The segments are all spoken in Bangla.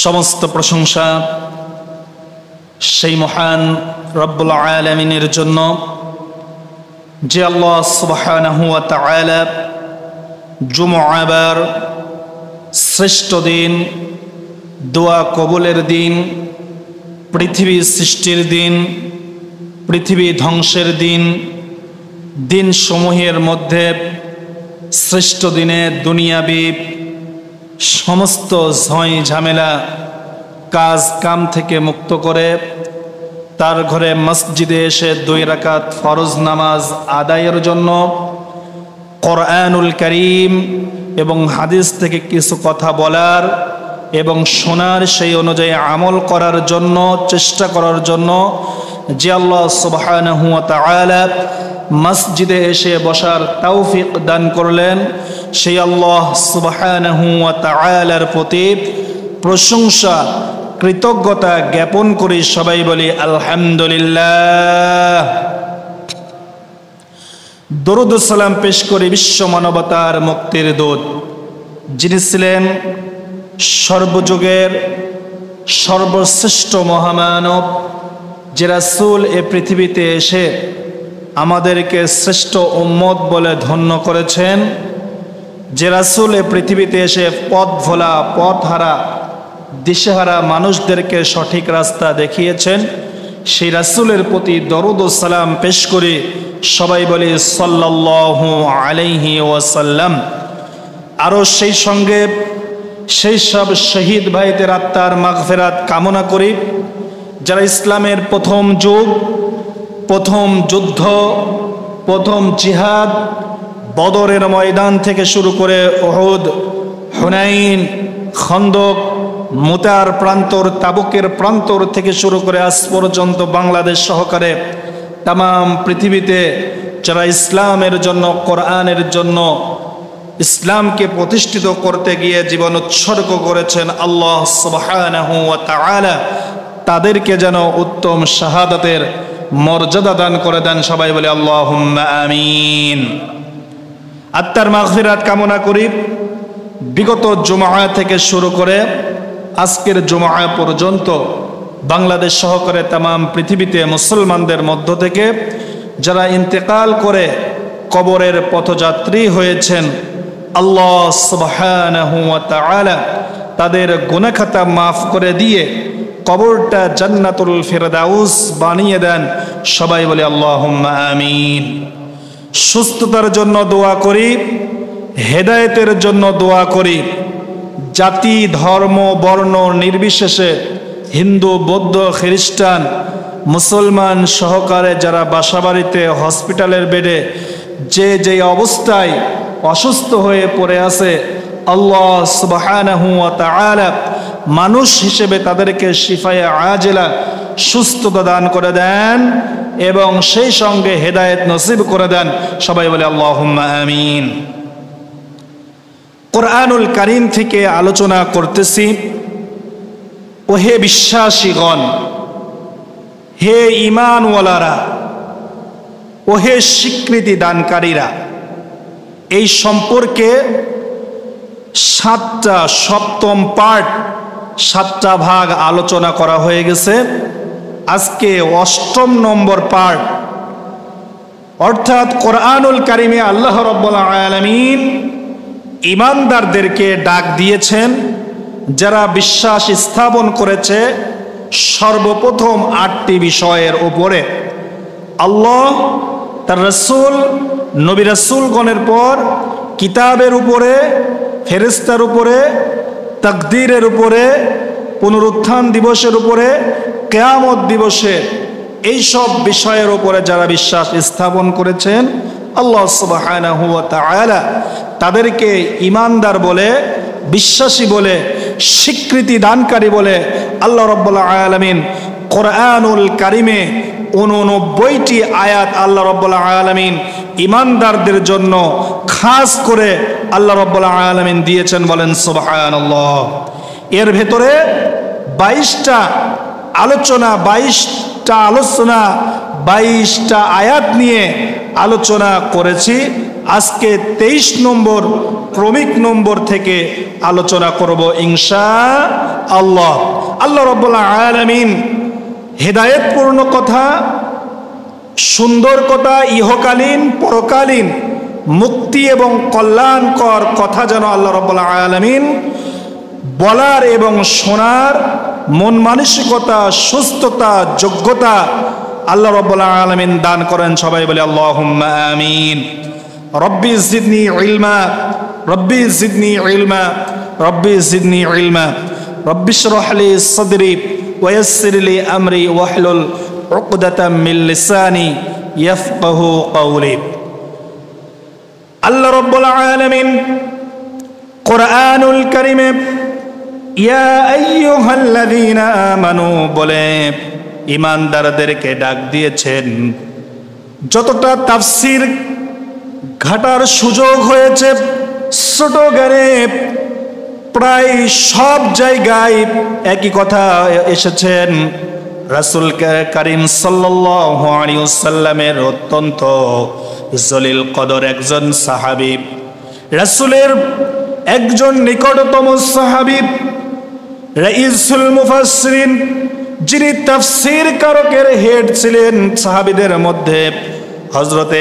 সমস্ত প্রশংসা সেই মহান রব্বুল আলামিনের জন্য, যে আল্লাহ সুবহানাহু ওয়া তাআলা জুমআবার শ্রেষ্ঠ দিন, দোয়া কবুলের দিন, পৃথিবী সৃষ্টির দিন, পৃথিবী ধ্বংসের দিন, দিন সমূহের মধ্যে শ্রেষ্ঠ দিনে দুনিয়াবি সমস্ত ঝয় ঝামেলা কাজ কাম থেকে মুক্ত করে তার ঘরে মসজিদে এসে 2 রাকাত ফরজ নামাজ আদায়ের জন্য কোরআনুল কারীম এবং হাদিস থেকে কিছু কথা বলার এবং শোনার, সেই অনুযায়ী আমল করার জন্য চেষ্টা করার জন্য যে আল্লাহ সুবহানাহু ওয়া তাআলা মসজিদে এসে বসার তৌফিক দান করলেন, সেই আল্লাহ সুবহানাহু ওয়া তাআলার প্রতি প্রশংসা কৃতজ্ঞতা জ্ঞাপন করি। সবাই বলি আলহামদুলিল্লাহ। দরুদ ও সালাম পেশ করি বিশ্ব মানবতার মুক্তির দূত, যিনি ছিলেন সর্বযুগের সর্বশ্রেষ্ঠ মহামানব, যে রাসূল এ পৃথিবীতে এসে আমাদেরকে শ্রেষ্ঠ উম্মত বলে ধন্য করেছেন, যে রাসূল এ পৃথিবীতে এসে পথ ভোলা পথহারা দিশেহারা মানুষদেরকে সঠিক রাস্তা দেখিয়েছেন, সেই রাসূলের প্রতি দরুদ ও সালাম পেশ করি। সবাই বলি সাল্লাল্লাহু আলাইহি ওয়াসাল্লাম। আরও সেই সঙ্গে সেই সব শহীদ ভাইদের আত্মার মাগফিরাত কামনা করি, যারা ইসলামের প্রথম যুগ, প্রথম যুদ্ধ, প্রথম জিহাদ, বদরের ময়দান থেকে শুরু করে উহুদ, হুনাইন, খন্দক, মুতার প্রান্তর, তাবুকের প্রান্তর থেকে শুরু করে আজ পর্যন্ত বাংলাদেশ সহকারে তামাম পৃথিবীতে যারা ইসলামের জন্য, কোরআনের জন্য, ইসলামকে প্রতিষ্ঠিত করতে গিয়ে জীবন উৎসর্গ করেছেন আল্লাহ সুবহানাহু ওয়া তাআলা তাদেরকে যেন উত্তম শাহাদাতের মর্যাদা দান করে দেন। সবাই বলে আল্লাহুম্মা আমিন। আত্মার মাগফিরাত কামনা করি। বিগত জুমআ থেকে শুরু করে আজকের জুমআ পর্যন্ত বাংলাদেশ সহকারে তামাম পৃথিবীতে মুসলমানদের মধ্য থেকে যারা ইন্তেকাল করে কবরের পথযাত্রী হয়েছেন, আল্লাহ সুবহানাহু ওয়া তাআলা তাদের গুনাহ খাতা মাফ করে দিয়ে কবরটা জান্নাতুল ফিরদাউস বানিয়ে দেন। সবাই বলে আল্লাহুম্মা আমিন। সুস্থতার জন্য দোয়া করি, হেদায়েতের জন্য দোয়া করি। জাতি ধর্ম বর্ণ নির্বিশেষে হিন্দু বৌদ্ধ খ্রিস্টান মুসলমান সহকারে যারা বাসাবাড়িতে হসপিটালের বেডে যে যে অবস্থায় অসুস্থ হয়ে পড়ে আছে, আল্লাহ সুবহানাহু ওয়া তাআলা মানুষ হিসেবে তাদেরকে শিফায়ে আজেলা সুস্থতা দান করে দেন এবং সেই সঙ্গে হেদায়েত নসিব করে দেন। সবাই বলে আল্লাহুম্মা আমিন। কোরআনুল কারীম থেকে আলোচনা করতেছি। ওহে বিশ্বাসীগণ, হে ঈমানওয়ালারা, ওহে স্বীকৃতি দানকারীরা, এই সম্পর্কে 7টা সপ্তম পার্ট, 7টা ভাগ আলোচনা করা হয়ে গেছে। আজকে 8ম নম্বর পার্ট, অর্থাৎ কোরআনুল কারীমে আল্লাহ রাব্বুল আলামিন ঈমানদারদেরকে ডাক দিয়েছেন, যারা বিশ্বাস স্থাপন করেছে সর্বপ্রথম 8টি বিষয়ের উপরে। আল্লাহ তার রাসূল নবী রাসূলগণের পর কিতাবের উপরে, ফেরেশতার উপরে, তাকদীরের উপরে, পুনরুত্থান দিবসের উপরে, কিয়ামত দিবসে, এই সব বিষয়ের উপরে যারা বিশ্বাস স্থাপন করেছেন, আল্লাহ সুবহানাহু ওয়া তাআলা তাদেরকে ঈমানদার বলে, বিশ্বাসী বলে, স্বীকৃতি দানকারী বলে আল্লাহ রাব্বুল আলামিন কোরআনুল কারীমে 89টি আয়াত আল্লাহ রাব্বুল আলামিন ঈমানদারদের জন্য খাস করে আল্লাহ রাব্বুল আলামিন দিয়েছেন। বলেন সুবহানাল্লাহ। এর ভেতরে 22টা আলোচনা, 22টা আয়াত নিয়ে আলোচনা করেছি। আজকে 23 নম্বর ক্রমিক নম্বর থেকে আলোচনা করব ইনশাআল্লাহ। আল্লাহ রাব্বুল আলামিন হেদায়েতপূর্ণ কথা, সুন্দর কথা, ইহকালীন পরকালীন মুক্তি এবং কল্যাণকর কথা যেন আল্লাহ রাব্বুল আলামিন বলার এবং শোনার মন মানসিকতা, সুস্থতা, যোগ্যতা আল্লাহ রাব্বুল আলামিন দান করেন। সবাই বলে আল্লাহুম্মা আমিন। রব্বি জিদনি ইলমা, রব্বি জিদনি ইলমা, রব্বি জিদনি ইলমা, রব্বি ইশরাহ লি সাদরি ওয়া ইয়াসসির লি আমরি ওয়াহলুল উকদাতাম মিন লিসানি ইয়াফকাহু কওলি। আল্লাহ রাব্বুল আলামিন কোরআনুল কারীমে ইয়া আইয়ুহাল্লাযীনা আমানু বলে ঈমানদারদেরকে ডাক দিয়েছেন। যতটা তাফসীর ঘাটার সুযোগ হয়েছে ছোট জ্ঞানে প্রায় সব জায়গায় একই কথা এসেছেন। রাসূল কারীম সাল্লাল্লাহু আলাইহি ওয়াসাল্লামের অত্যন্ত জলিল কদর একজন সাহাবী, রাসূলের একজন নিকটতম সাহাবী, রাইসুল মুফাসসিরিন, যিনি তাফসীর কারকের হেড ছিলেন সাহাবীদের মধ্যে, হযরতে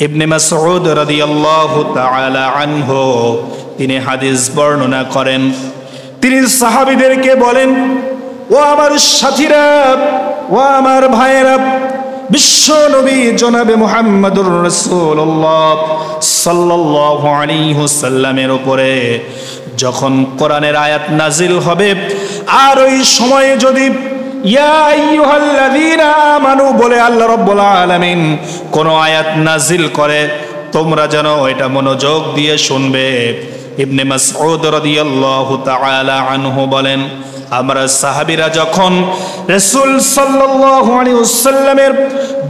ইবনে মাসউদ রাদিয়াল্লাহু তাআলা আনহু, তিনি হাদিস বর্ণনা করেন। তিনি সাহাবীদেরকে বলেন, ও আমার সাথীরা, ও আমার ভাইয়েরা, বিশ্ব নবী জনাবে মুহাম্মদুর রাসূলুল্লাহ সাল্লাল্লাহু আলাইহি ওয়াসাল্লামের উপরে যখন কোরআনের আয়াত নাজিল হবে, আর ওই সময়ে যদি ইয়া আইয়ুহাল্লাযীনা আমানু বলে আল্লাহ রাব্বুল আলামিন কোন আয়াত নাজিল করে, তোমরা যেন এটা মনোযোগ দিয়ে শুনবে। ইবনে মাসউদ রাদিয়াল্লাহু তাআলা আনহু বলেন, আমরা সাহাবীরা যখন রাসূল সাল্লাল্লাহু আলাইহি ওয়াসাল্লামের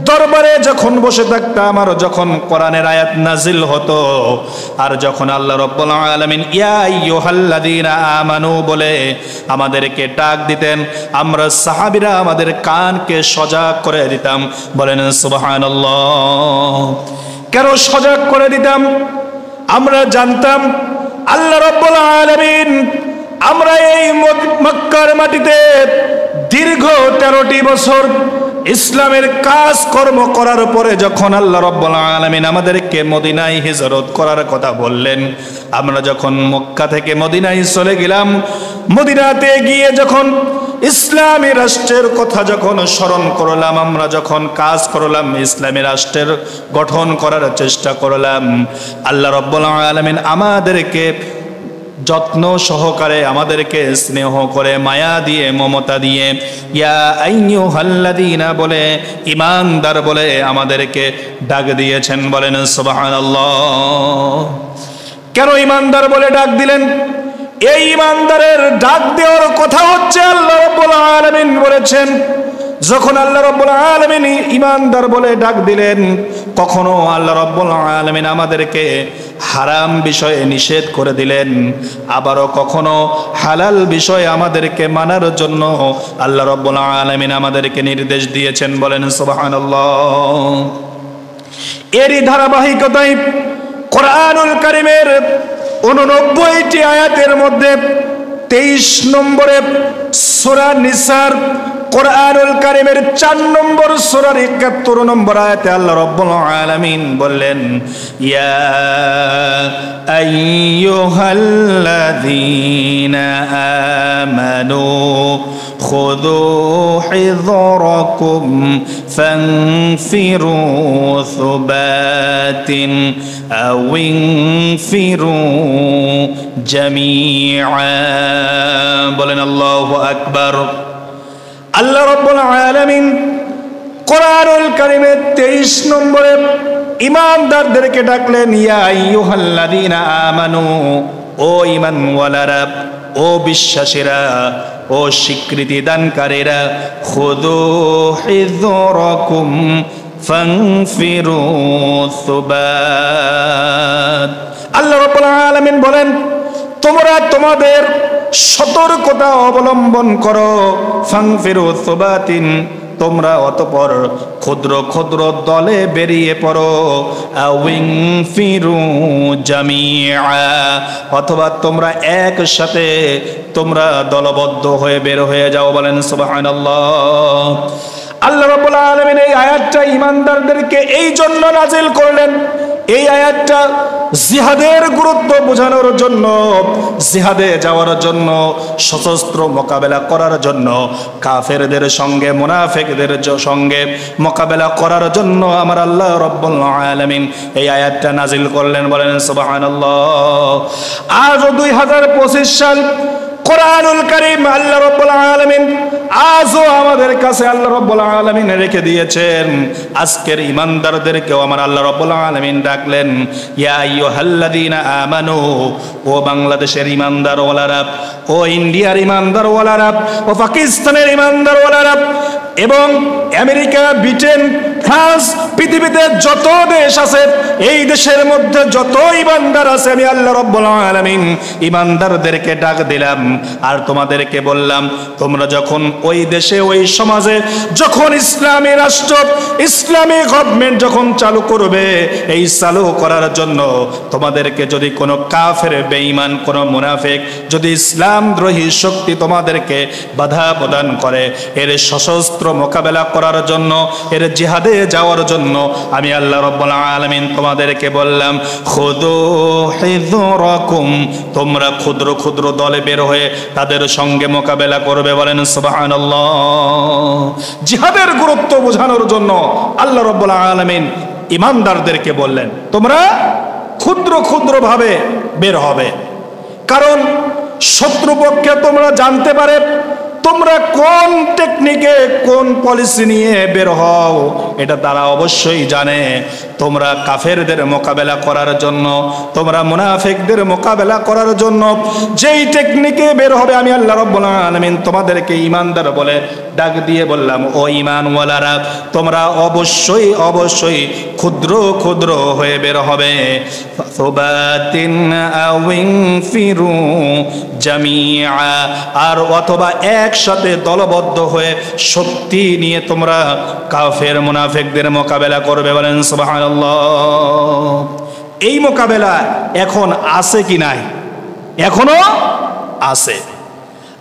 দরবারে যখন বসে থাকতাম, আর যখন কোরআনের আয়াত নাজিল হতো, আর যখন আল্লাহ রাব্বুল আলামিন ইয়া আইয়ুহাল্লাযীনা আমানু বলে আমাদেরকে ডাক দিতেন, আমরা সাহাবীরা আমাদের কানকে সজাগ করে দিতাম। বলেন সুবহানাল্লাহ। কেন সজাগ করে দিতাম? আমরা জানতাম আল্লাহ রাব্বুল আলামিন আমরা এই মক্কার মাটিতে দীর্ঘ 13টি বছর ইসলামের কাজ কর্ম করার পরে যখন আল্লাহ রাব্বুল আলামিন আমাদেরকে মদিনায় হিজরত করার কথা বললেন, আমরা যখন মক্কা থেকে মদিনায় চলে গেলাম, মদিনাতে গিয়ে যখন ইসলামী রাষ্ট্রের কথা যখন স্মরণ করলাম, আমরা যখন কাজ করলাম, ইসলামী রাষ্ট্রের গঠন করার চেষ্টা করলাম, আল্লাহ রাব্বুল আলামিন আমাদেরকে যত্ন সহকারে, আমাদেরকে স্নেহ করে, মায়া দিয়ে, মমতা দিয়ে ইয়া আইয়ুহাল্লাযীনা বলে ঈমানদার বলে আমাদেরকে ডাক দিয়েছেন। বলেন সুবহানাল্লাহ। কেন ঈমানদার বলে ডাক দিলেন? এই ঈমানদারের ডাক দেওয়ার কথা হচ্ছে আল্লাহ রাব্বুল আলামিন বলেছেন, যখন আল্লাহ রাব্বুল আলামিন ঈমানদার বলে ডাক দিলেন, কখনো আল্লাহ রাব্বুল আলামিন আমাদেরকে হারাম বিষয়ে নিষেধ করে দিলেন, আবারও কখনো হালাল বিষয়ে আমাদেরকে মানার জন্য আল্লাহ রাব্বুল আলামিন আমাদেরকে নির্দেশ দিয়েছেন। বলেন সুবহানাল্লাহ। এরই ধারাবাহিকতায় কোরআনুল কারীমের 89টি আয়াতের মধ্যে 23 নম্বরে সূরা নিসার কোরআনুল কারীমের 4 নম্বর সূরার 71 নম্বর আয়াতে আল্লাহ রাব্বুল আলামিন বললেন, ইয়া আইয়ুহাল্লাযীনা আমানু খুযু হিযরাকুম ফানফিরু সুবাতিন আও ইনফিরু জামিআ। বলেন আল্লাহু আকবার। আল্লাহ রাব্বুল আলামিন কোরআনুল কারীমের 23 নম্বরে ঈমানদারদেরকে ডাকলেন, ইয়া আইয়ুহাল্লাযীনা আমানু, ও ঈমানওয়ালারা, ও বিশ্বাসীরা, ও স্বীকৃতি দানকারীরা, খুযু হিযরাকুম ফানফিরু সুবাত। আল্লাহ রাব্বুল আলামিন বলেন, তোমরা তোমাদের সতর্কতা অবলম্বন করো। ফানফিরু সুবাতিন, তোমরা অতঃপর ক্ষুদ্র ক্ষুদ্র দলে বেরিয়ে পড়ো, আউইং ফিরু জামিআ, অথবা তোমরা একসাথে তোমরা দলবদ্ধ হয়ে বের হয়ে যাও। বলেন সুবহানাল্লাহ। আল্লাহ রাব্বুল আলামিন এই আয়াতটা ঈমানদারদেরকে এই জন্য নাজিল করলেন, এই আয়াতটা জিহাদের গুরুত্ব বোঝানোর জন্য, জিহাদে যাওয়ার জন্য, সশস্ত্র মোকাবেলা করার জন্য, কাফেরদের সঙ্গে মুনাফিকদের সঙ্গে মোকাবেলা করার জন্য আমার আল্লাহ রাব্বুল আলামিন এই আয়াতটা নাজিল করলেন। বলেন সুবহানাল্লাহ। আজ 2025 সাল, কোরআনুল কারীম আল্লাহ রাব্বুল আলামিন আজও আমাদের কাছে আল্লাহ রাব্বুল আলামিন রেখে দিয়েছেন। আজকের ঈমানদারদেরকেও আমার আল্লাহ রাব্বুল আলামিন ডাকলেন, ইয়া আইয়ুহাল্লাযীনা আমানু, ও বাংলাদেশের ঈমানদার ওয়ালারা, ও ইন্ডিয়ার ঈমানদার ওয়ালারা, ও পাকিস্তানের ঈমানদার ওয়ালারা, এবং আমেরিকা, ব্রিটেন, ফ্রান্স, পৃথিবীতে যত দেশ আছে, এই দেশের মধ্যে যত ঈমানদার আছে, আমি আল্লাহ রাব্বুল আলামিন ঈমানদারদেরকে ডাক দিলাম আর তোমাদেরকে বললাম, তোমরা যখন ওই দেশে, ওই সমাজে যখন ইসলামী রাষ্ট্র, ইসলামী গভর্নমেন্ট যখন চালু করবে, এই চালু করার জন্য তোমাদেরকে যদি কোনো কাফের, বেঈমান, কোনো মুনাফিক যদি ইসলাম দ্রোহী শক্তি তোমাদেরকে বাধা প্রদান করে, এর সশস্ত্র মোকাবেলা করার জন্য, এর জিহাদে যাওয়ার জন্য আমি আল্লাহ রাব্বুল আলামিন তোমাদেরকে বললাম, খুদু হিযরাকুম, তোমরা ক্ষুদ্র ক্ষুদ্র দলে বের হয়ে তাদের সঙ্গে মোকাবেলা করবে। বলেন সুবহানাল্লাহ। জিহাদের গুরুত্ব বোঝানোর জন্য আল্লাহ রাব্বুল আলামিন ঈমানদারদেরকে বললেন, তোমরা ক্ষুদ্র ক্ষুদ্র ভাবে বের হবে, কারণ শত্রুপক্ষে তোমরা জানতে পারে তোমরা কোন টেকনিকে, কোন পলিসি নিয়ে বের হও, এটা তারা অবশ্যই জানে। তোমরা কাফেরদের মোকাবেলা করার জন্য, তোমরা মুনাফিকদের মোকাবেলা করার জন্য যেই টেকনিকে বের হবে, আমি আল্লাহ রাব্বুল আলামিন তোমাদেরকে ঈমানদার বলে ডাক দিয়ে বললাম, ও ঈমানওয়ালারা, তোমরা অবশ্যই অবশ্যই ক্ষুদ্র ক্ষুদ্র হয়ে বের হবে। ফাসুবাতিন আউইন ফিরু জামিআ, আর অথবা একসাথে দলবদ্ধ হয়ে শক্তি নিয়ে তোমরা কাফের মুনাফিকদের মোকাবেলা করবে। বলেন সুবহানাল্লাহ। এই মোকাবেলা এখন আছে কি নাই? এখনো আছে।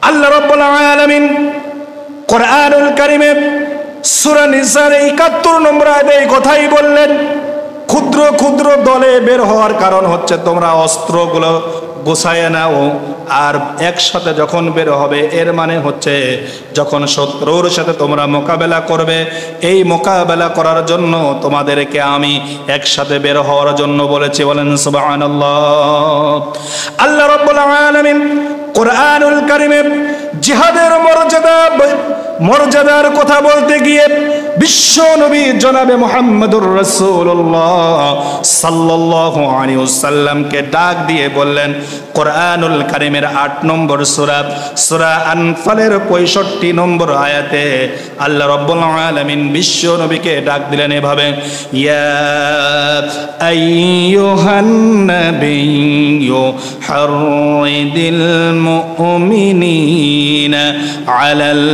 আল্লাহ রাব্বুল আলামিন কোরআনুল কারীমে সূরা নিসার ৭১ নম্বর আয়াতে এই কথাই বললেন, ক্ষুদ্র ক্ষুদ্র দলে বের হওয়ার কারণ হচ্ছে তোমরা অস্ত্রগুলো গোছায় নাও, আর একসাথে যখন বের হবে, এর মানে হচ্ছে যখন শত্রুর সাথে তোমরা মোকাবেলা করবে, এই মোকাবেলা করার জন্য তোমাদেরকে আমি একসাথে বের হওয়ার জন্য বলেছি। বলেন সুবহানাল্লাহ। আল্লাহ রাব্বুল আলামিন কোরআনুল কারীমে জিহাদের মর্যাদার কথা বলতে গিয়ে বিশ্ব নবী জনাবে মুহাম্মদুর রাসূলুল্লাহ সাল্লাল্লাহু আলাইহি ওয়াসাল্লামকে ডাক দিয়ে বললেন, কোরআনুল কারীমের ৮ নম্বর সূরা, সূরা আনফালের ৬৫ নম্বর আয়াতে আল্লাহ রাব্বুল আলামিন বিশ্ব নবীকে ডাক দিলেন এভাবে, ইয়া আইয়ুহান নাবিয়্যু হাররিদিল মুমিনিনা আলাল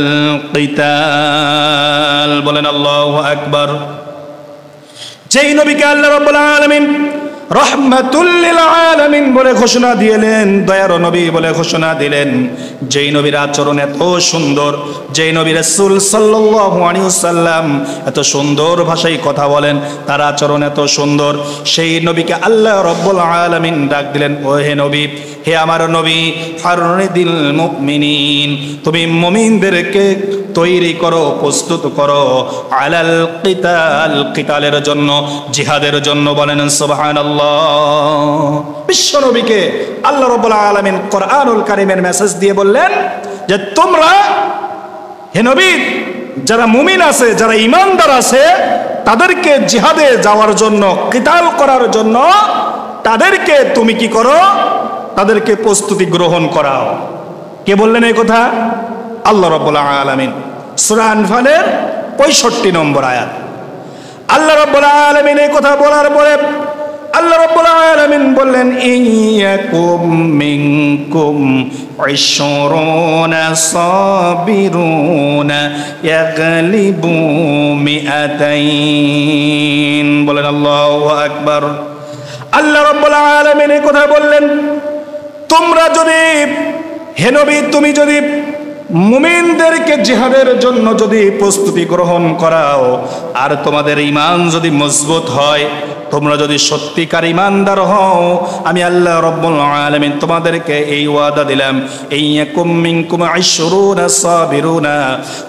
কিতাল। বলেন আল্লাহু আকবার। যেই নবীকে আল্লাহ রাব্বুল আলামিন রহমাতুল লিল আলামিন বলে ঘোষণা দিলেন, দয়ার নবী বলে ঘোষণা দিলেন, যেই নবীর আচরণ এত সুন্দর, যেই নবী রাসূল সাল্লাল্লাহু আলাইহি ওয়াসাল্লাম এত সুন্দর ভাষায় কথা বলেন, তার আচরণ এত সুন্দর, সেই নবীকে আল্লাহ রাব্বুল আলামিন ডাক দিলেন, ও হে নবী, হে আমার নবী, হাররিদিল মুমিনিন, তুমি মুমিনদেরকে তৈরি করো, প্রস্তুত করো, আলাল কিতাল, কিতালের জন্য, জিহাদের জন্য। বলেন সুবহানাল্লাহ। বিশ্ব নবীকে আল্লাহ রাব্বুল আলামিন কোরআনুল কারীমের মেসেজ দিয়ে বললেন যে তোমরা, হে নবী, যারা মুমিন আছে, যারা ঈমানদার আছে, তাদেরকে জিহাদে যাওয়ার জন্য, কিতাল করার জন্য তাদেরকে তুমি কি করো? তাদেরকে প্রস্তুতি গ্রহণ করাও। কে বললেন এই কথা? আল্লাহ রাব্বুল আলামিন। সূরা আনফালের ৬৫ নম্বর আয়াত। আল্লাহ রাব্বুল আলামিন এই কথা বলার পরে আল্লাহ রাব্বুল আলামিন বললেন ইয়াকুম মিনকুম 20 সাবিরুনা ইয়াগলিবু মিআতাইন। বলেন আল্লাহু আকবার। আল্লাহ রাব্বুল আলামিন এই কথা বললেন, তোমরা যদি, হে নবী, তুমি যদি মুমিনদেরকে জিহাদের জন্য যদি প্রস্তুতি গ্রহণ করাও, আর তোমাদের ঈমান যদি মজবুত হয়, তোমরা যদি সত্যিকার ঈমানদার হও, আমি আল্লাহ রাব্বুল আলামিন তোমাদেরকে এই ওয়াদা দিলাম, ইয়াকুম মিনকুম 20 সাবিরুনা,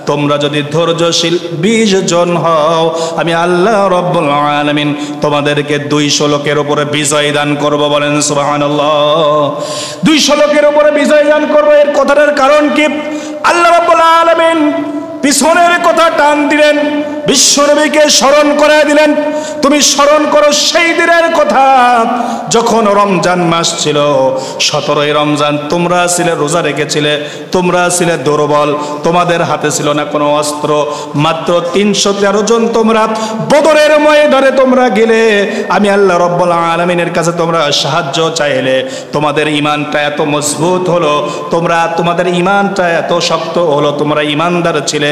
তোমরা যদি ধৈর্যশীল 20 জন হও, আমি আল্লাহ রাব্বুল আলামিন তোমাদেরকে 200 লোকের উপরে বিজয় দান করব। বলেন সুবহানাল্লাহ। 200 লোকের উপরে বিজয় দান করব। এর কথাটার কারণ কি? আল্লাহ রাব্বুল আলামিন পিছনের কথা টান দিলেন, বিশ্বনবীকে স্মরণ করায় দিলেন। তুমি স্মরণ করো সেই দিনের কথা যখন রমজান মাস ছিল, 17ই রমজান। তোমরা ছিলে রোজা রেখেছিলে, তোমরা ছিলে দুর্বল, তোমাদের হাতে ছিল না কোনো অস্ত্র, মাত্র 313 জন তোমরা বদরের ময়দানে তোমরা গেলে, আমি আল্লাহ রাব্বুল আলামিনের কাছে তোমরা সাহায্য চাইলে, তোমাদের ঈমানটা এত মজবুত হলো, তোমাদের ঈমানটা এত শক্ত হলো, তোমরা ঈমানদার ছিলে।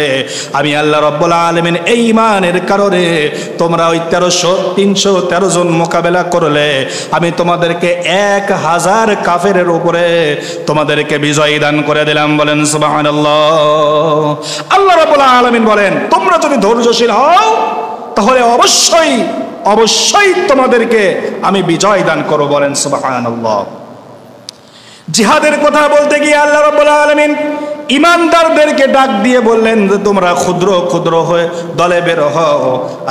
আমি আল্লাহ রাব্বুল আলামিন এই ঈমানের কারণে তোমরা ওই 313 জন মোকাবেলা করলে, আমি তোমাদেরকে 1000 কাফেরের উপরে তোমাদেরকে বিজয় দান করে দিলাম। বলেন সুবহানাল্লাহ। আল্লাহ রাব্বুল আলামিন বলেন, তোমরা যদি ধৈর্যশীল হও, তাহলে অবশ্যই অবশ্যই তোমাদেরকে আমি বিজয় দান করব। বলেন সুবহানাল্লাহ। জিহাদের কথা বলতে গিয়ে আল্লাহ রাব্বুল আলামিন ইমানদারদেরকে ডাক দিয়ে বললেন যে তোমরা ক্ষুদ্র ক্ষুদ্র হয়ে দলে বের হও।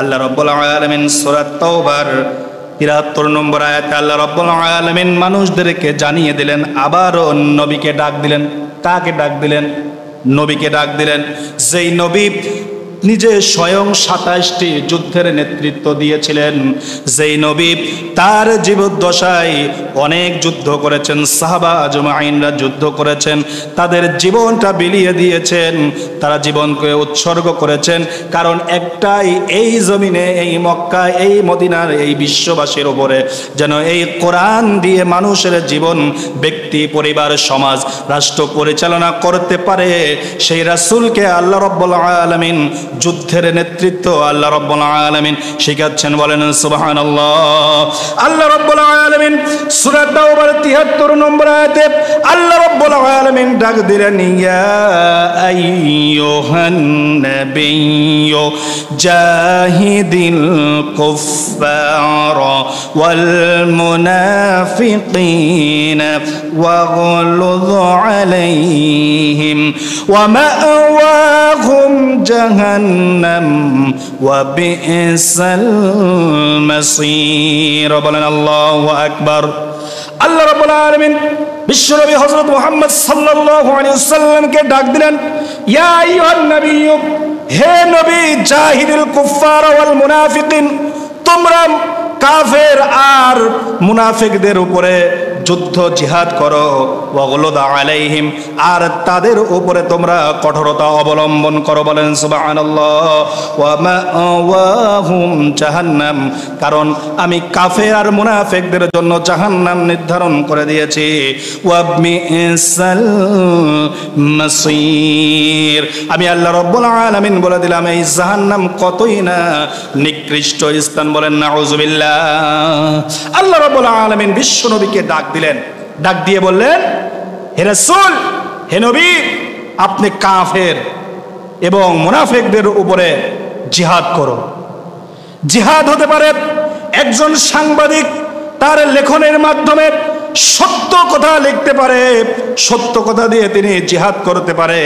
আল্লাহ রাব্বুল আলামিন সূরা তাওবার 73 নম্বর আয়াতে আল্লাহ রাব্বুল আলামিন মানুষদেরকে জানিয়ে দিলেন, আবারও নবীকে ডাক দিলেন। কাকে ডাক দিলেন? নবীকে ডাক দিলেন, যেই নবী নিজে স্বয়ং 27টি যুদ্ধের নেতৃত্ব দিয়েছিলেন, যেই নবী তার জীবদ্দশায় অনেক যুদ্ধ করেছেন, সাহাবা আজমাইনরা যুদ্ধ করেছেন, তাদের জীবনটা বিলিয়ে দিয়েছেন, তারা জীবনকে উৎসর্গ করেছেন, কারণ একটাই, এই জমিনে, এই মক্কায়, এই মদিনার, এই বিশ্ববাসীর উপরে যেন এই কোরআন দিয়ে মানুষের জীবন, ব্যক্তি, পরিবার, সমাজ, রাষ্ট্র পরিচালনা করতে পারে। সেই রাসূলকে আল্লাহ রাব্বুল আলামিন যুদ্ধের নেতৃত্ব আল্লাহ রাব্বুল আলামিন শিখাচ্ছেন। বলেন সুবহানাল্লাহ। আল্লাহ রাব্বুল আলামিন সূরা তাওবার 73 নম্বর আয়াতে আল্লাহ রাব্বুল আলামিন ডাক দিলেন, ইয়া আইয়ুহান নাবিয়্যু জাহিদিল কুফফারা ওয়াল মুনাফিকিনা ওয়াগলুয আলাইহিম ওয়া মা'ওয়াহুম জাহান্নাম ওয়া বি'সাল মাসীর। বলেন আল্লাহু আকবার। আল্লাহ রাব্বুল আলামিন বিশ্বনবী হযরত মুহাম্মদ সাল্লাল্লাহু আলাইহি ওয়াসাল্লামকে ডাক দিলেন, ইয়া আইয়ুহান নাবিয়্যু, হে নবী, জাহিদুল কুফফার ওয়াল মুনাফিকিন, তোমরা কাফের আর মুনাফিকদের উপরে যুদ্ধ জিহাদ করো, ওয়াগলুদ আলাইহিম, আর তাদের উপরে তোমরা কঠোরতা অবলম্বন করো। বলেন সুবহানাল্লাহ। ওয়া মা'ওয়াহুম জাহান্নাম, কারণ আমি কাফের আর মুনাফিকদের জন্য জাহান্নাম নির্ধারণ করে দিয়েছি। ওয়া বি'সাল মাসীর, আমি আল্লাহ রাব্বুল আলামিন বলে দিলাম এই জাহান্নাম কতই না নিকৃষ্ট স্থান। বলেন নাউযুবিল্লাহ। আল্লাহ রাব্বুল আলামিন বিশ্ব নবীকে ডাক দিলেন, ডাক দিয়ে বললেন, হে রাসূল, হে নবী, আপনি কাফের এবং মুনাফিকদের উপরে জিহাদ করো। জিহাদ হতে পারে একজন সাংবাদিক তার লেখনের মাধ্যমে সত্য কথা লিখতে পারে, সত্য কথা দিয়ে তিনি জিহাদ করতে পারে।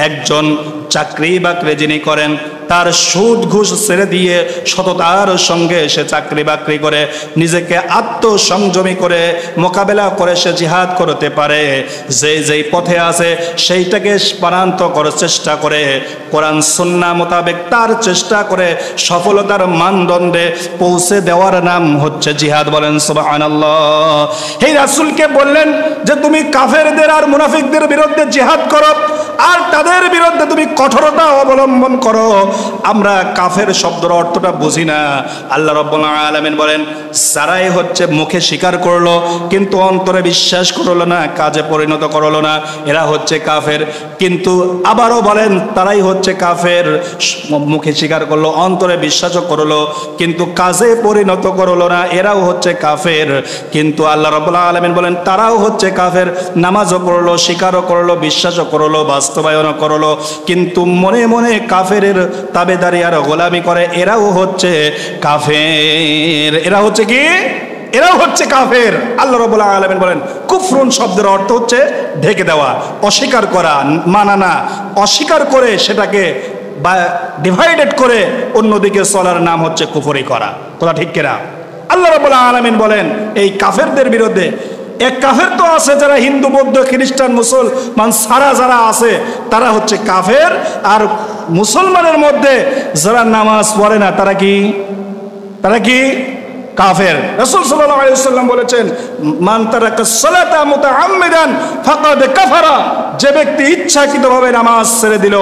একজন চাকরি বাকরি যিনি করেন, তার সুদ ঘুষ ছেড়ে দিয়ে সততার সঙ্গে সে চাকরি বাকরি করে নিজেকে আত্মসংযমী করে মোকাবেলা করে সে জিহাদ করতে পারে। যেই পথে আছে সেইটাকে প্রাণান্ত করার চেষ্টা করে, কোরআন সুন্নাহ মোতাবেক তার চেষ্টা করে সফলতার মানদণ্ডে পৌঁছে দেওয়ার নাম হচ্ছে জিহাদ। বলেন সুবহানাল্লাহ। হে রাসূলকে বললেন যে তুমি কাফেরদের আর মুনাফিকদের বিরুদ্ধে জিহাদ করো। আর তাদের বিরুদ্ধে তুমি কঠোরতা অবলম্বন করো। আমরা কাফের শব্দের অর্থটা বুঝি না। আল্লাহ রাব্বুল আলামিন বলেন, যারাই হচ্ছে মুখে স্বীকার করলো কিন্তু অন্তরে বিশ্বাস করলো না, কাজে পরিণত করলো না, এরা হচ্ছে কাফের। কিন্তু আবারও বলেন, তারাই হচ্ছে কাফের, মুখে স্বীকার করলো, অন্তরে বিশ্বাসও করলো কিন্তু কাজে পরিণত করলো না, এরাও হচ্ছে কাফের। কিন্তু আল্লাহ রাব্বুল আলামিন বলেন, তারাও হচ্ছে কাফের, নামাজও পড়লো, স্বীকারও করলো, বিশ্বাসও করলো, বাস্তবায়নও করলো, কিন্তু মনে মনে কাফেরের তাবেদারি আর গোলামি করে, এরাও হচ্ছে কাফের। এরা হচ্ছে কি? এরাও হচ্ছে কাফের। আল্লাহ রাব্বুল আলামিন বলেন, কুফরুন শব্দের অর্থ হচ্ছে ঢেকে দেওয়া, অস্বীকার করা, মানা না, অস্বীকার করে সেটাকে বা ডিভাইডেড করে অন্যদিকে চলার নাম হচ্ছে কুফরি করা। কথা ঠিক কিনা? আল্লাহ রাব্বুল আলামিন বলেন, এই কাফেরদের বিরুদ্ধে, এক কাফের তো আছে যারা হিন্দু, বৌদ্ধ, খ্রিস্টান, মুসলমান সারা যারা আছে তারা হচ্ছে কাফের, আর মুসলমানের মধ্যে যারা নামাজ পড়ে না তারা কি? তারা কি? কাফের। রাসূল সাল্লাল্লাহু আলাইহি ওয়াসাল্লাম বলেছেন, মান তারাকা সালাতা মুতাআম্মিদান ফাকাদ কাফারা, যে ব্যক্তি ইচ্ছাকৃতভাবে নামাজ ছেড়ে দিল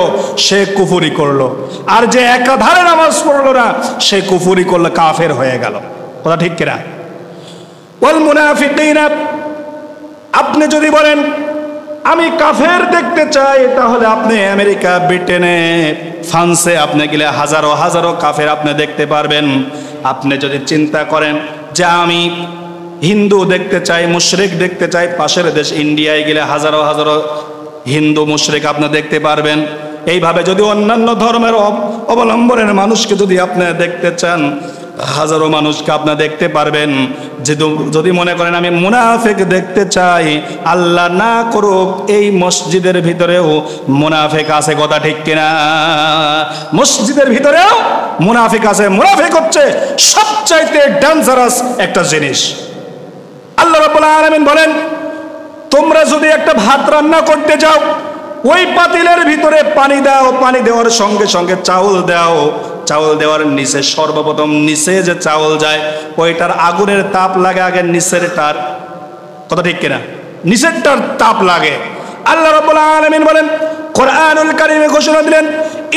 সে কুফরি করলো, আর যে একাধারে নামাজ পড়লো না সে কুফরি করলো, কাফের হয়ে গেল। কথা ঠিক কিনা? ওয়াল মুনাফিকিনা, আপনি যদি বলেন আমি কাফের দেখতে চাই, তাহলে আপনি আমেরিকা, ব্রিটেনে, ফ্রান্সে আপনি গেলে হাজারো হাজারো কাফের আপনি দেখতে পারবেন। আপনি যদি চিন্তা করেন যে আমি হিন্দু দেখতে চাই, মুশরিক দেখতে চাই, পাশের দেশ ইন্ডিয়ায় গেলে হাজারো হাজারো হিন্দু মুশরিক আপনি দেখতে পারবেন। এইভাবে যদি অন্যান্য ধর্মের অবলম্বনের মানুষকে যদি আপনি দেখতে চান, হাজারো মানুষকে আপনি দেখতে পারবেন। যদি মনে করেন আমি মুনাফিক দেখতে চাই, আল্লাহ না করুক এই মসজিদের ভিতরেও মুনাফিক আছে। কথা ঠিক কিনা? মসজিদের ভিতরেও মুনাফিক আছে। মুনাফিক হচ্ছে সবচাইতে ডেঞ্জারাস একটা জিনিস। আল্লাহ রাব্বুল আলামিন বলেন, তোমরা যদি একটা ভাত রান্না করতে যাও, ওই পাতিলের ভিতরে পানি দাও, পানি দেওয়ার সঙ্গে সঙ্গে চাউল দাও, চাউল দেওয়ার নিচে সর্বপ্রথম নিচে যে চাউল যায় ওইটার আগুনের তাপ লাগে আগে নিচেরটার। কথা ঠিক কিনা? নিচেরটার তাপ লাগে। আল্লাহ রাব্বুল আলামিন বলেন, কোরআনুল কারীমে ঘোষণা দিলেন,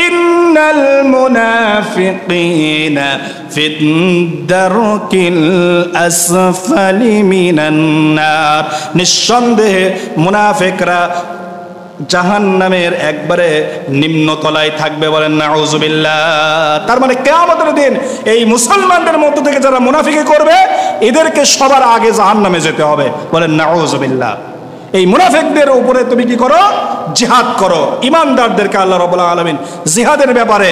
ইন্নাল মুনাফিকিনা ফিদ দারকিল আসফালি মিনান নার, নিঃসন্দেহে মুনাফিকরা জাহান্নামের একবারে নিম্ন তলায় থাকবে। বলেন নাউযুবিল্লাহ। তার মানে কিয়ামতের দিন এই মুসলমানদের মধ্য থেকে যারা মুনাফিকি করবে এদেরকে সবার আগে জাহান্নামে যেতে হবে। বলেন নাউযুবিল্লাহ। এই মুনাফিকদের উপরে তুমি কি করো? জিহাদ করো। ইমানদারদেরকে আল্লাহ রাব্বুল আলামিন জিহাদের ব্যাপারে,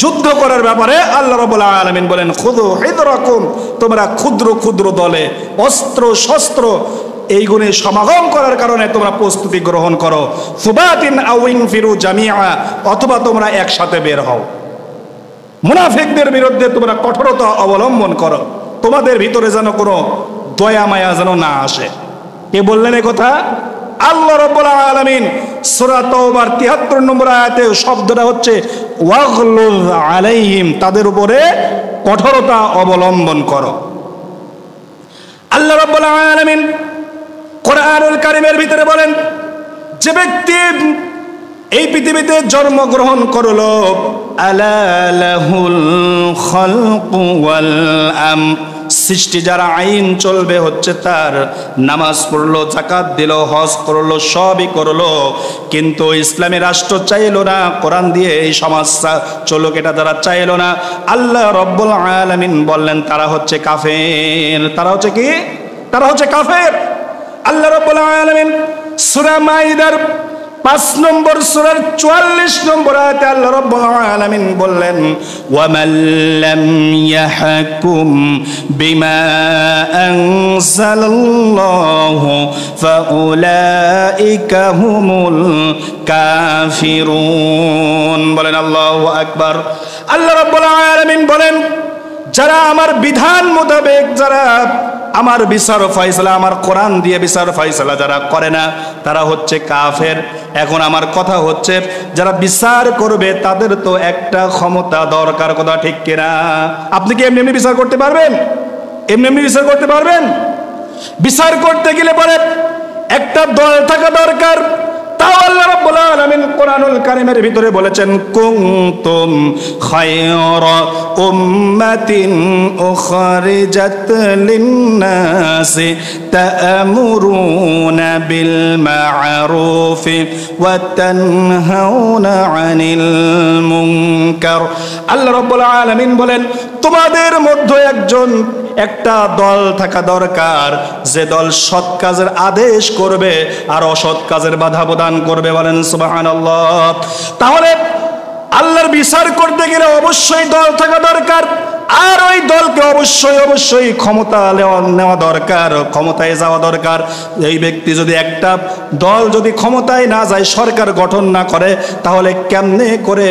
যুদ্ধ করার ব্যাপারে আল্লাহ রাব্বুল আলামিন বলেন, খুযু হিদরাকুম, তোমরা ক্ষুদ্র ক্ষুদ্র দলে অস্ত্র শস্ত্র এইগুলি সমাগম করার কারণে তোমরা প্রস্তুতি গ্রহণ করো। সুবাতিন আও ইনফিরু জামিআ, অথবা তোমরা একসাথে বের হও। মুনাফিকদের বিরুদ্ধে তোমরা কঠোরতা অবলম্বন করো, তোমাদের ভিতরে যেন কোনো দয়া মায়া যেন না আসে। কে বললেন এই কথা? আল্লাহ রাব্বুল আলামিন সূরা তাওবার ৭৩ নম্বর আয়াতে শব্দটা হচ্ছে ওয়াগলুজ আলাইহিম, তাদের উপরে কঠোরতা অবলম্বন করো। আল্লাহ রাব্বুল আলামিন কোরআনুল কারীমের ভিতরে বলেন, যে ব্যক্তি এই পৃথিবীতে জন্মগ্রহণ করলো, আলা লাহুল খালকু ওয়াল আমর, সৃষ্টি যারা আইন চলবে হচ্ছে তার, নামাজ পড়লো, যাকাত দিল, হজ করলো, সবই করলো, কিন্তু ইসলামী রাষ্ট্র চাইলো না, কোরআন দিয়ে এই সমাজ চলুক এটা তারা চাইলো না। আল্লাহ রাব্বুল আলামিন বললেন তারা হচ্ছে কাফের। তারা হচ্ছে কি? তারা হচ্ছে কাফের। আল্লাহ রাব্বুল আলামিন সূরা মাইদার ৫ নম্বর সূরার ৪৪ নম্বর আয়াতে আল্লাহ রাব্বুল আলামিন বললেন, ওয়া মান লাম ইয়াহকুম বিমা আনজালাল্লাহু ফাউলাইকা হুমুল কাফিরুন। বলেন আল্লাহু আকবার। আল্লাহ রাব্বুল আলামিন বলেন, যারা আমার বিধান মোতাবেক, যারা আমার বিচার ফয়সালা, আমার কোরআন দিয়ে বিচার ফয়সালা যারা করে না তারা হচ্ছে কাফের। এখন আমার কথা হচ্ছে, যারা বিচার করবে তাদের তো একটা ক্ষমতা দরকার। কথা ঠিক কিনা? আপনি কি এমনি এমনি বিচার করতে পারবেন? এমনি এমনি বিচার করতে পারবেন? বিচার করতে গেলে পরে একটা দল থাকা দরকার। তাও আল্লাহ রাব্বুল আলামিন আলামিন কোরআনুল কারীমের ভিতরে বলেছেন, কুনতুম খায়রা উম্মাতিন উখরিজাত লিন-নাসি তা'মুরুনা বিল মা'রুফি ওয়া তানহাউনা আনিল মুনকার। আল্লাহ রাব্বুল আলামিন বলেন, তোমাদের মধ্যে একটা দল থাকা দরকার, যে দল সৎ কাজের আদেশ করবে আর অসৎ কাজের বাধা প্রদান করবে। বলেন সুবহানাল্লাহ। তাহলে আল্লাহর বিচার করতে গেলে অবশ্যই দল থাকা দরকার, আর ওই দলকে অবশ্যই ক্ষমতা নেওয়া দরকার, ক্ষমতায় যাওয়া দরকার। এই ব্যক্তি যদি একটা দল যদি ক্ষমতায় না যায়, সরকার গঠন না করে, তাহলে কেমনে করে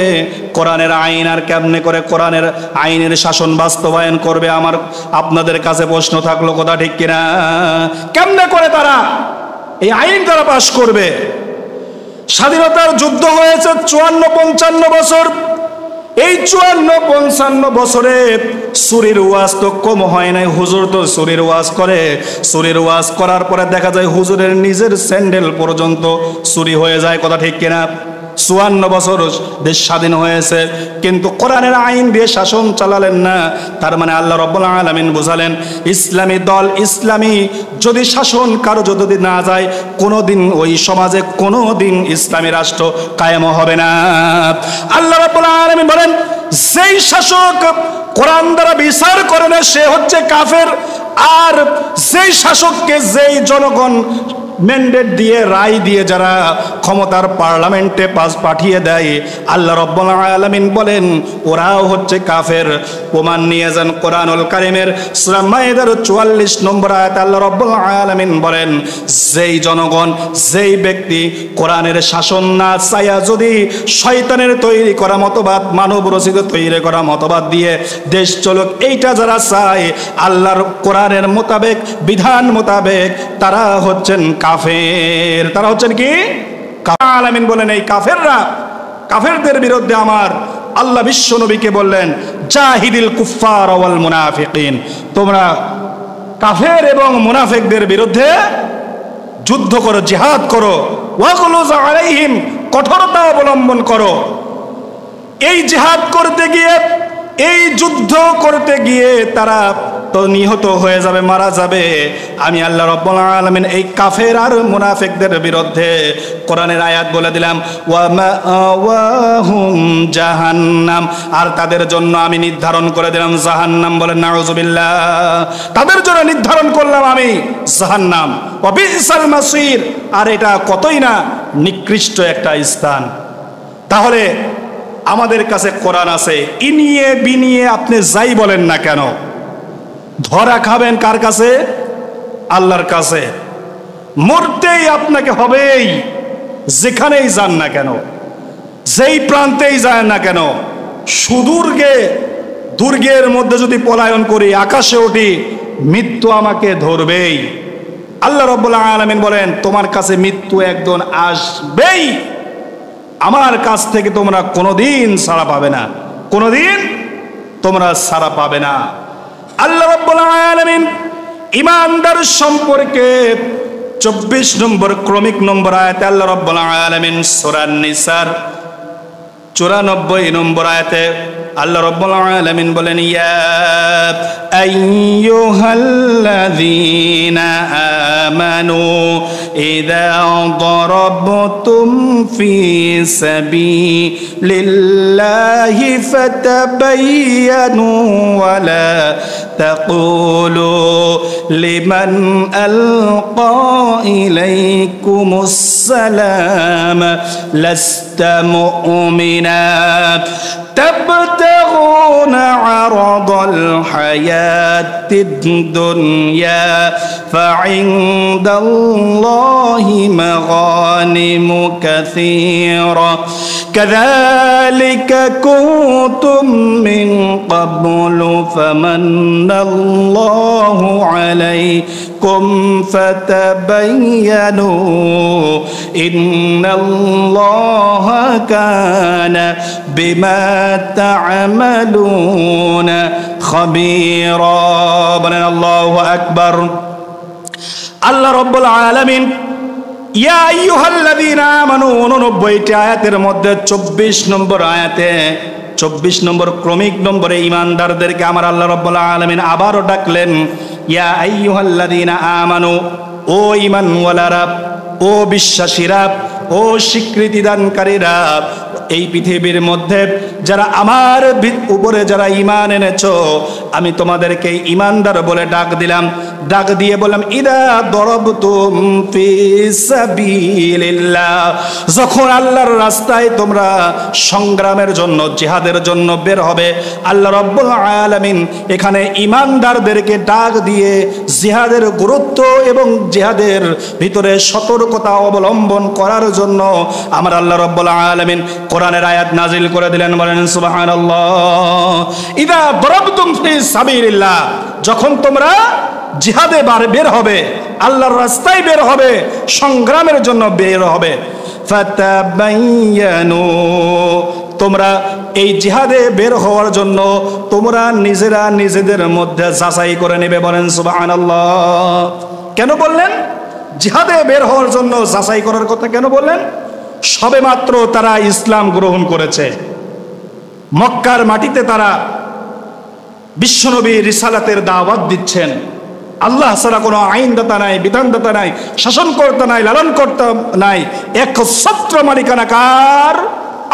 কোরআনের আইন আর কেমনে করে কোরআনের আইনের শাসন বাস্তবায়ন করবে? আমার আপনাদের কাছে প্রশ্ন থাকলো, কথা ঠিক কিনা? কেমনে করে তারা এই আইন তারা পাশ করবে? স্বাধীনতার যুদ্ধ হয়েছে 54-55 বছর। এই 54-55 বছরে চুরির ওয়াজ তো কম হয় নাই। হুজুর তো চুরির ওয়াজ করে, চুরির ওয়াজ করার পরে দেখা যায় হুজুরের নিজের স্যান্ডেল পর্যন্ত চুরি হয়ে যায়, কথা ঠিক কিনা? 54 বছর দেশ স্বাধীন হয়েছে, কিন্তু কোরআনের আইন দিয়ে শাসন চালালেন না। তার মানে আল্লাহ রাব্বুল আলামিন বুঝালেন, ইসলামী দল, ইসলামী যদি শাসন কারো যদি না যায়, কোনোদিন ওই সমাজে কোনোদিন ইসলামী রাষ্ট্র কায়েম হবে না। আল্লাহ রাব্বুল আলামিন বলেন, যেই শাসক কোরআন দ্বারা বিচার করে না সে হচ্ছে কাফের, আর যেই শাসককে যেই জনগণ ম্যান্ডেট দিয়ে রায় দিয়ে যারা ক্ষমতার পার্লামেন্টে পাঠিয়ে দেয়, আল্লাহ রাব্বুল আলামিন বলেন ওরাও হচ্ছে কাফের। প্রমাণ নিয়ে যান কোরআনুল কারীমের সূরা মায়েদার 44 নম্বর আয়াতে আল্লাহ রাব্বুল আলামিন বলেন, যেই জনগণ, যেই ব্যক্তি কোরআনের শাসন না চাইয়া যদি শয়তানের তৈরি করা মতবাদ, মানব রচিত তৈরি করা মতবাদ দিয়ে দেশ চলুক, এইটা যারা চায় আল্লাহর কোরআনের মোতাবেক, বিধান মোতাবেক, তারা হচ্ছেন কাফের। তারা হচ্ছেন কি? আলামিন বলেন, এই কাফেরদের বিরুদ্ধে আমার আল্লাহ বিশ্ব নবীকে বললেন, জাহিদিল কুফার ওয়াল মুনাফিকিন, তোমরা কাফের এবং মুনাফিকদের বিরুদ্ধে যুদ্ধ করো, জিহাদ করো। ওয়াগলুজ আলাইহিম, কঠোরতা অবলম্বন করো। এই জিহাদ করতে গিয়ে, এই যুদ্ধ করতে গিয়ে তারা তো নিহত হয়ে যাবে, মারা যাবে। আমি আল্লাহ রাব্বুল আলামিন এই কাফের আর মুনাফিকদের বিরুদ্ধে কোরআনের আয়াত বলে দিলাম, ওয়া মাআওয়াহুম জাহান্নাম, আর তাদের জন্য আমি নির্ধারণ করে দিলাম জাহান্নাম। বলেন নাউযুবিল্লাহ। তাদের জন্য নির্ধারণ করলাম আমি জাহান্নাম। ওয়া বিসাল মাসির, আর এটা কতই না নিকৃষ্ট একটা স্থান। তাহলে আমাদের কাছে কোরআন আছে, ইনিয়ে বিনিয়ে আপনি যাই বলেন না কেন, ধরা খাবেন কার কাছে? আল্লাহর কাছে। মরতেই আপনাকে হবেই, যেখানেই যান না কেন, যেই প্রান্তেই যায় না কেন। দুর্গের মধ্যে যদি পলায়ন করি, আকাশে উঠি, মৃত্যু আমাকে ধরবেই। আল্লাহ রাব্বুল আলামিন বলেন, তোমার কাছে মৃত্যু একদিন আসবেই, আমার কাছ থেকে তোমরা কোনোদিন ছাড়া পাবে না, কোনোদিন তোমরা ছাড়া পাবে না। আল্লাহ রাব্বুল আলামিন ঈমানদার সম্পর্কে 24 নম্বর ক্রমিক নম্বর আয়াতে আল্লাহ রাব্বুল আলামিন সূরা নিসার 94 নম্বর আয়াতে আল্লাহ রাব্বুল আলামিন বলেন, ইয়া আইয়ুহাল্লাযীনা আমানু ইযা দারাবতুম ফি সাবিলিল্লাহি ফাতাবায়ানু ওয়া লা তাকুলু লিমান আলকা ইলাইকুমুস সালাম লাস্তা মুমিনা تبتغون عرض الحياة الدنيا فعند الله مغانم كثيرة كذلك كنتم من قبل فمن الله عليكم فتبينوا إن الله كان بما تعملون خبيرا বলেন আল্লাহু আকবার। আল্লাহ রাব্বুল আলামিন ইয়া আইয়ুহাল্লাযীনা আমানু 89টি আয়াতের মধ্যে 24 নম্বর আয়াতে 24 নম্বর ক্রমিক নম্বরে ঈমানদারদেরকে আমার আল্লাহ রাব্বুল আলামিন আবারও ডাকলেন, ইয়া আইয়ুহাল্লাযীনা আমানু, ও ঈমানওয়ালারা, ও বিশ্বাসীরা, ও স্বীকৃতি দানকারীরা, এই পৃথিবীর মধ্যে যারা আমার উপরে যারা ঈমান এনেছো, আমি তোমাদেরকে ঈমানদার বলে ডাক দিলাম। ডাক দিয়ে বললাম, ইদা দরবতুম ফি সাবিলিল্লাহ, যখন আল্লাহর রাস্তায় তোমরা সংগ্রামের জন্য, জিহাদের জন্য বের হবে, আল্লাহ রাব্বুল আলামিন এখানে ঈমানদারদেরকে ডাক দিয়ে জিহাদের গুরুত্ব এবং জিহাদের ভিতরে সতর্কতা অবলম্বন করার জন্য আমার আল্লাহ রাব্বুল আলামিন কোরআনের আয়াত নাজিল করে দিলেন। বলেন সুবহানাল্লাহ। ইদা দরবতুম ফি সাবিলিল্লাহ, যখন তোমরা জিহাদে বের হবে, আল্লাহর রাস্তায় বের হবে, সংগ্রামের জন্য বের হবে, ফাতাবায়ানু, তোমরা এই জিহাদে বের হওয়ার জন্য তোমরা নিজেরা নিজেদের মধ্যে যাচাই করে নেবে। বলেন সুবহানাল্লাহ। কেন বললেন জিহাদে বের হওয়ার জন্য যাচাই করার কথা কেন বললেন? সবেমাত্র তারা ইসলাম গ্রহণ করেছে, মক্কার মাটিতে তারা বিশ্বনবী রিসালাতের দাওয়াত দিচ্ছেন। আল্লাহ ছাড়া কোনো আইনদাতা নাই, বিধানদাতা নাই, শাসনকর্তা নাই, লালনকর্তা নাই, একছত্র মালিকানা কার?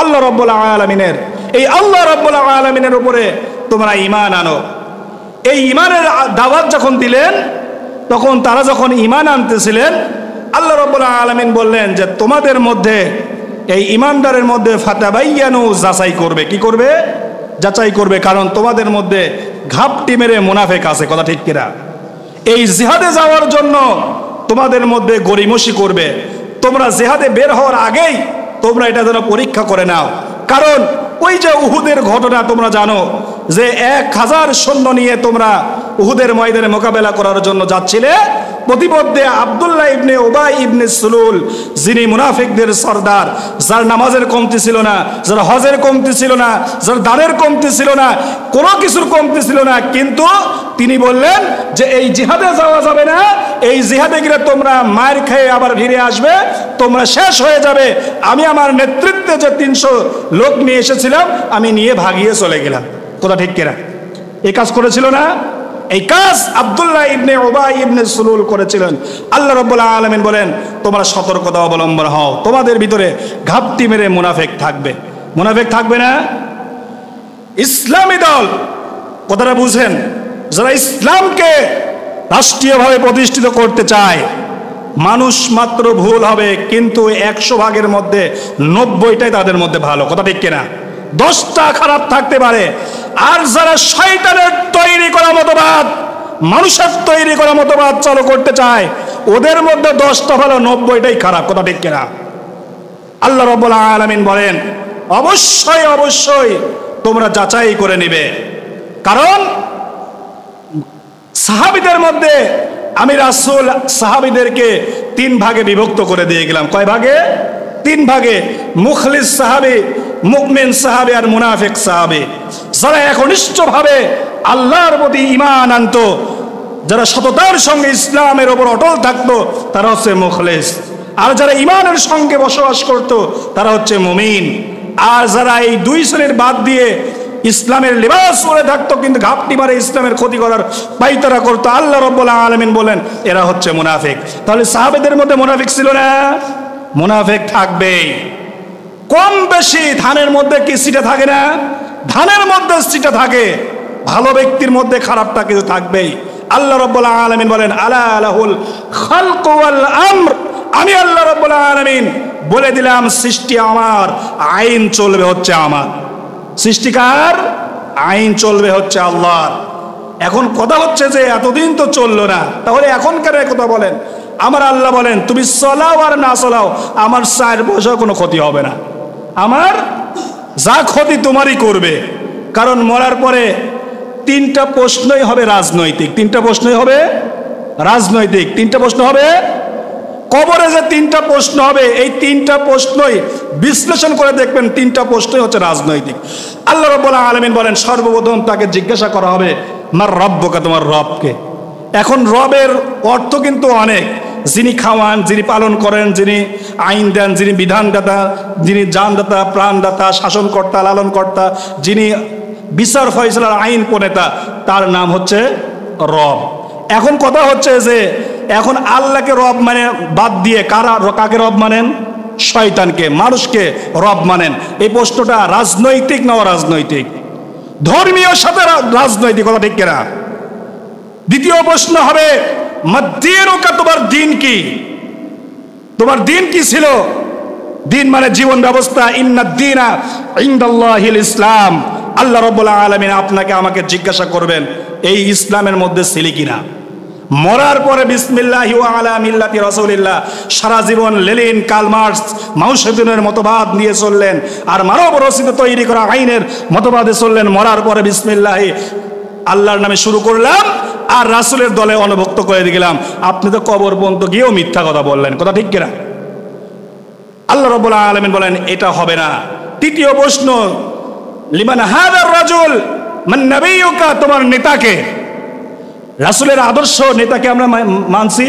আল্লাহ রাব্বুল আলামিনের। এই আল্লাহ রাব্বুল আলামিনের উপরে তোমরা ঈমান আনো। এই ঈমানের দাওয়াত যখন দিলেন, তখন তারা যখন ঈমান আনতেছিলেন, আল্লাহ রাব্বুল আলামিন বললেন যে তোমাদের মধ্যে, এই ঈমানদারের মধ্যে ফাতাবায়ানু, যাচাই করবে। কি করবে? যাচাই করবে। কারণ তোমাদের মধ্যে ঘাপটি মেরে মুনাফিক আছে। কথা ঠিক কিনা? এই জিহাদে যাওয়ার জন্য তোমাদের মধ্যে গড়িমসি করবে। তোমরা জিহাদে বের হওয়ার আগেই তোমরা এটা যেন পরীক্ষা করে নাও। কারণ ওই যে উহুদের ঘটনা তোমরা জানো, যে 1000 সৈন্য নিয়ে তোমরা উহুদের ময়দানে মোকাবেলা করার জন্য যাচ্ছিলে। প্রতিমধ্যে আব্দুল্লাহ ইবনে উবাই ইবনে সুলুল, যিনি মুনাফিকদের সর্দার, যার নামাজের কমতি ছিল না, যার হজের কমতি ছিল না, যার দানের কমতি ছিল না, কোনো কিছুর কমতি ছিল না, কিন্তু তিনি বললেন যে এই জিহাদে যাওয়া যাবে না, এই জিহাদে গেলে তোমরা মার খেয়ে আবার ফিরে আসবে, তোমরা শেষ হয়ে যাবে। আমি আমার নেতৃত্বে যে 300 লোক নিয়ে এসেছিলাম, আমি নিয়ে ভাগিয়ে চলে গেলাম। কথা ঠিক কিনা? এই কাজ করেছিল না? এই কাজ আব্দুল্লাহ ইবনে উবাই ইবনে সুলুল করেছিলেন। আল্লাহ রাব্বুল আলামিন বলেন, তোমরা সতর্কতা অবলম্বন হও, তোমাদের ভিতরে ঘাপটি মেরে মুনাফিক থাকবে। মুনাফিক থাকবে না? ইসলামী দল, কথাটা বুঝেন, যারা ইসলামকে রাষ্ট্রীয়ভাবে প্রতিষ্ঠিত করতে চায়, মানুষ মাত্র ভুল হবে, কিন্তু 100 ভাগের মধ্যে 90টাই তাদের মধ্যে ভালো। কথা ঠিক কিনা? 10টা খারাপ থাকতে পারে। আর যারা শয়তানের তৈরি করা মতবাদ, মানুষের তৈরি করা মতবাদ চালু করতে চায়, ওদের মধ্যে 10টা ভালো, 90টাই খারাপ। কথা ঠিক কিনা? আল্লাহ রাব্বুল আলামিন বলেন, অবশ্যই অবশ্যই তোমরা যাচাই করে নিবে। কারণ সাহাবীদের মধ্যে আমি রাসূল সাহাবীদেরকে 3 ভাগে বিভক্ত করে দিয়ে গেলাম। কয় ভাগে? 3 ভাগে। মুখলিস সাহাবী, মুমিন সাহাবী আর মুনাফিক সাহাবী। যারা একনিষ্ঠভাবে আল্লাহর প্রতি ঈমান আনতো, যারা সততার সঙ্গে ইসলামের উপর অটল থাকতো, তারা হচ্ছে মুখলিস। আর যারা ঈমানের সঙ্গে বসবাস করতো, তারা হচ্ছে মুমিন। আর যারা এই 2 শ্রেণীর বাদ দিয়ে ইসলামের লিবাস পরে থাকতো, কিন্তু ঘাপটি মারে ইসলামের ক্ষতি করার পাইতারা করতো, আল্লাহ রাব্বুল আলামিন বলেন এরা হচ্ছে মুনাফিক। তাহলে সাহাবাদের মধ্যে মুনাফিক ছিল না? মুনাফিক থাকবেই। কম বেশি ধানের মধ্যে কি সিটা থাকে না? ধানের মধ্যে সিটা থাকে। ভালো ব্যক্তির মধ্যে খারাপটা কিছু থাকবেই। আল্লাহ রাব্বুল আলামিন বলেন, আলা লাহুল খালকু ওয়াল আমর, আমি আল্লাহ রাব্বুল আলামিন বলে দিলাম সৃষ্টি আমার, আইন চলবে হচ্ছে আমার। সৃষ্টিকার, আইন চলবে হচ্ছে আল্লাহর। এখন কথা হচ্ছে যে এতদিন তো চললো না, তাহলে এখনকার কথা বলেন। আমার আল্লাহ বলেন, তুমি চলাও আর না চলাও, আমার 4 পয়সা কোনো ক্ষতি হবে না। আমার যা ক্ষতি তোমারই করবে। কারণ মরার পরে 3টা প্রশ্নই হবে রাজনৈতিক। 3টা প্রশ্নই হবে রাজনৈতিক। 3টা প্রশ্ন হবে কবরে, যে 3টা প্রশ্ন হবে, এই 3টা প্রশ্নই বিশ্লেষণ করে দেখবেন, 3টা প্রশ্নই হচ্ছে রাজনৈতিক। আল্লাহ রাব্বুল আলামিন বলেন, সর্বপ্রথম তাকে জিজ্ঞাসা করা হবে, মার রব্বুকা, তোমার রবকে। এখন রবের অর্থ কিন্তু অনেক, যিনি খাওয়ান, যিনি পালন করেন, যিনি আইন দেন, যিনি বিধানদাতা, যিনি জানদাতা, প্রাণদাতা, শাসনকর্তা, লালনকর্তা, যিনি বিচার ফয়সালার আইন প্রণেতা, তার নাম হচ্ছে রব। এখন কথা হচ্ছে যে এখন আল্লাহকে রব মানে বাদ দিয়ে কাকে রব মানেন? শয়তানকে, মানুষকে রব মানেন। এই প্রশ্নটা রাজনৈতিক না অরাজনৈতিক? ধর্মীয় সাথে রাজনৈতিক, কথা ঠিক কিনা? দ্বিতীয় প্রশ্ন হবে মাদ্দিনুকা, তোমার দিন কি? তোমার দিন কি ছিল? দিন মানে জীবন ব্যবস্থা। ইন্নাদ-দীনা ইনদাল্লাহিল ইসলাম। আল্লাহ রাব্বুল আলামিন আপনাকে আমাকে জিজ্ঞাসা করবেন এই ইসলামের মধ্যে ছিলি কিনা। মরার পরে বিসমিল্লাহি ওয়া আলা মিল্লাতি রাসূলিল্লাহ, সারা জীবন লেনিন, কার্ল মার্কস, মাও সেতুনের মতবাদ নিয়ে চললেন, আর মানব রচিত তৈরি করা আইনের মতবাদে চললেন। মরার পরে বিসমিল্লাহি আল্লাহর নামে শুরু করলাম আর রাসূলের দলে অনুভুক্ত করে দিলাম। আপনি তো কবর পর্যন্ত গিয়েও মিথ্যা কথা বললেন, কথা ঠিক কিনা? আল্লাহ রাব্বুল আলামিন বলেন এটা হবে না। তৃতীয় প্রশ্ন লিমান হাদার রাজুল মান নাবিয়ুকা, তোমার নেতাকে? রাসূলের আদর্শ নেতাকে আমরা মানছি,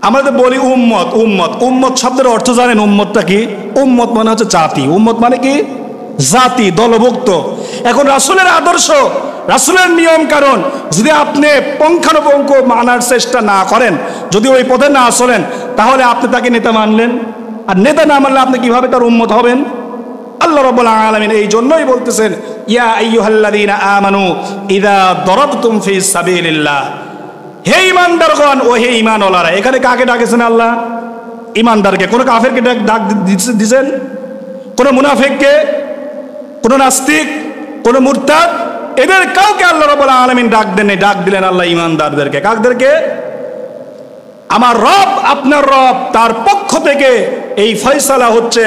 আমরা তো বলি উম্মত। উম্মত, উম্মত শব্দের অর্থ জানেন? উম্মতটা কি? উম্মত মানে হচ্ছে জাতি। উম্মত মানে কি? জাতি, দলভুক্ত। এখন রাসূলের আদর্শ, রাসূলের নিয়ম কারণ যদি আপনি পুঙ্খানুপুঙ্খ মানার চেষ্টা না করেন, যদি ওই পথে না চলেন, তাহলে আপনি তাকে নেতা মানলেন, আর নেতা না মানলে আপনি কিভাবে তার উম্মত হবেন? আল্লাহ রাব্বুল আলামিন এই জন্যই বলতেছেন ইয়া আইয়ুহাল্লাযীনা আমানু ইযা দারাবতুম ফি সাবিলিল্লাহ, হে ঈমানদারগণ ও হে ঈমানওয়ালারা। এখানে কাকে ডাকেছেন আল্লাহ? ঈমানদারকে। কোন কাফেরকে ডাক দিয়েছেন? কোন মুনাফিককে? কোন নাস্তিক? কোন মুরতাদ? এদের কাউকে আল্লাহ রাব্বুল আলামিন ডাক দেননি, ডাক দিলেন আল্লাহ ঈমানদারদেরকে। কাদেরকে? আমার রব, আপনার রব, তার পক্ষ থেকে এই ফয়সালা হচ্ছে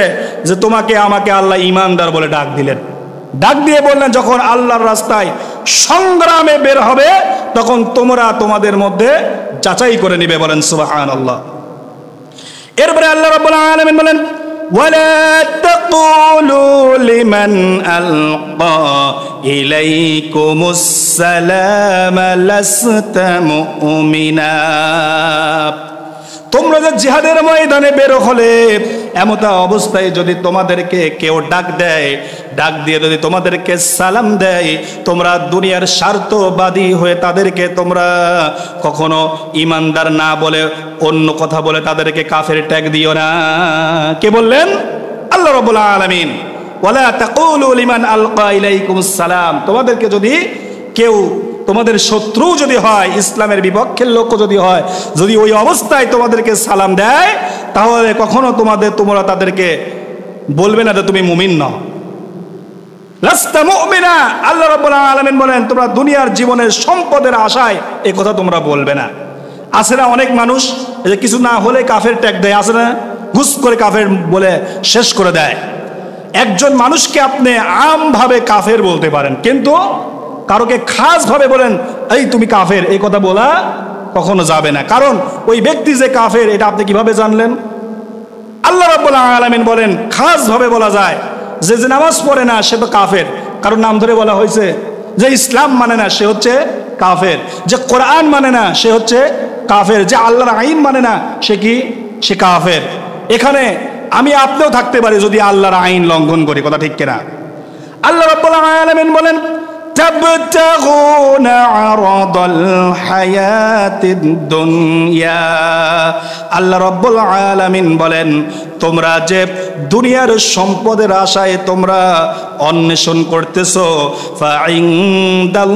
যে তোমাকে আমাকে আল্লাহ ঈমানদার বলে ডাক দিলেন। ডাক দিয়ে বললেন যখন আল্লাহর রাস্তায় সংগ্রামে বের হবে তখন তোমরা তোমাদের মধ্যে যাচাই করে নিবে। বলেন সুবহানাল্লাহ। এরপরে আল্লাহ রাব্বুল আলামিন বলেন ওয়ালা তাকুলু লিমান আলকা ইলাইকুমুস সালাম লাস্তা মুমিনা, তোমরা যে জিহাদের ময়দানে বের হলে এমতা অবস্থায় যদি তোমাদেরকে কেউ ডাক দেয়, ডাক দিয়ে যদি তোমাদেরকে সালাম দেয়, তোমরা দুনিয়ার স্বার্থবাদী হয়ে তাদেরকে তোমরা কখনো ঈমানদার না বলে অন্য কথা বলে তাদেরকে কাফের ট্যাগ দিও না। কে বললেন? আল্লাহ রাব্বুল আলামিন। ওয়ালা তাকুলু লিমান আলকা ইলাইকুমুস সালাম, তোমাদেরকে যদি কেউ, তোমাদের শত্রু যদি হয়, ইসলামের বিপক্ষের লোক যদি হয়, যদি ওই অবস্থায় তোমাদেরকে সালাম দেয়, তাহলে কখনো তোমরা তাদেরকে বলবে না যে তুমি মুমিন নও। লাস্তা মুমিনা, আল্লাহ রাব্বুল আলামিন বলেন তোমরা দুনিয়ার জীবনের সম্পদের আশায় এই কথা তোমরা বলবে না। আছে না অনেক মানুষ যে কিছু না হলে কাফের ট্যাগ দেয়, আছে না? ঘুষ করে কাফের বলে শেষ করে দেয়। একজন মানুষকে আপনি আমভাবে কাফের বলতে পারেন, কিন্তু কারোকে খাস ভাবে বলেন এই তুমি কাফের, এই কথা বলা কখনো যাবে না। কারণ ওই ব্যক্তি যে কাফের এটা আপনি কিভাবে জানলেন? আল্লাহ রাব্বুল আলামিন বলেন খাস ভাবে বলা যায় যে নামাজ পড়ে না সে তো কাফের, কারণ নাম ধরে বলা হয়েছে। যে ইসলাম মানে না সে হচ্ছে কাফের, যে কোরআন মানে না সে হচ্ছে কাফের, যে আল্লাহর আইন মানে না সে কি? সে কাফের। এখানে আমি আপনিও থাকতে পারি যদি আল্লাহর আইন লঙ্ঘন করি, কথা ঠিক কিনা? আল্লাহ রাব্বুল আলামিন বলেন তাবতাগুনা আরাদাল হায়াতিদ দুনিয়া, আল্লাহ রাব্বুল আলামিন বলেন তোমরা যে দুনিয়ার সম্পদের আশায় তোমরা অন্বেষণ করতেছো, ফাইনদাল্লাহি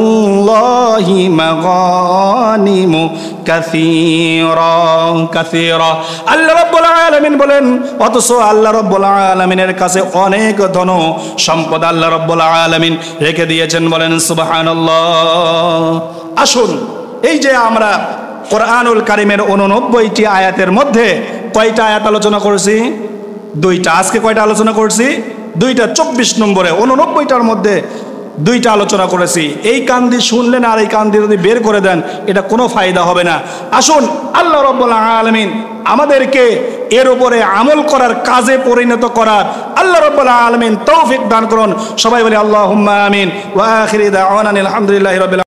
মাগানিমু কাসীরা কাসীরা, আল্লাহ রাব্বুল আলামিন বলেন অথচ আল্লাহ রাব্বুল আলামিনের কাছে অনেক ধন সম্পদ আল্লাহ রাব্বুল আলামিন রেখে দিয়েছেন। বলেন সুবহানাল্লাহ। আসুন এই যে আমরা কোরআনুল কারীমের 89টি আয়াতের মধ্যে কয়টা আয়াত আলোচনা করেছি? 2টা। আজকে কয়টা আলোচনা করছি? 2টা। 24 নম্বরে 89টার মধ্যে 2টা আলোচনা করেছি। এই কান দিয়ে শুনলেন আর এই কান দিয়ে যদি বের করে দেন এটা কোনো ফায়দা হবে না। আসুন আল্লাহ রাব্বুল আলামিন আমাদেরকে এর উপরে আমল করার, কাজে পরিণত করার আল্লাহ রাব্বুল আলামিন তৌফিক দান করুন। সবাই বলি আল্লাহুম্মা আমিন। ওয়া আখিরি দাওয়ানা আলহামদুলিল্লাহি রাব্বিল